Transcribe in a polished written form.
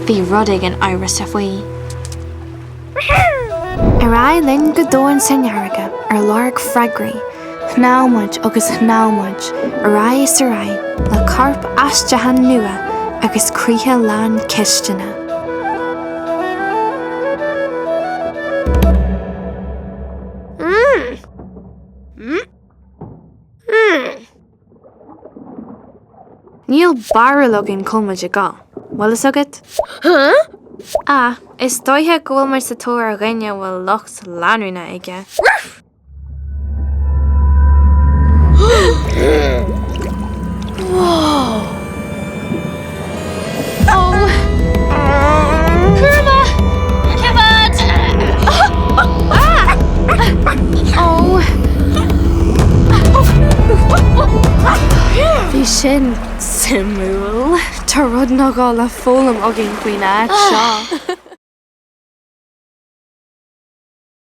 Bhí rudig an iris a faoi. Ar linn go dóin san nearga ar larg freagraí, hnámuid agus hnámuid, ar sa le carp astehan nua agus críthe lán cistena. Níl baralogin colmaid a gá. Well is agad? Huh? Is dóithe ghfuil mar sa tóir a rinne bhfuil locht leanúna ige. Whoa! Oh! Kurma! Kibad! Oh! Bhí sin simúil. Tá rud ná gá le fólam agin faoin áit seo.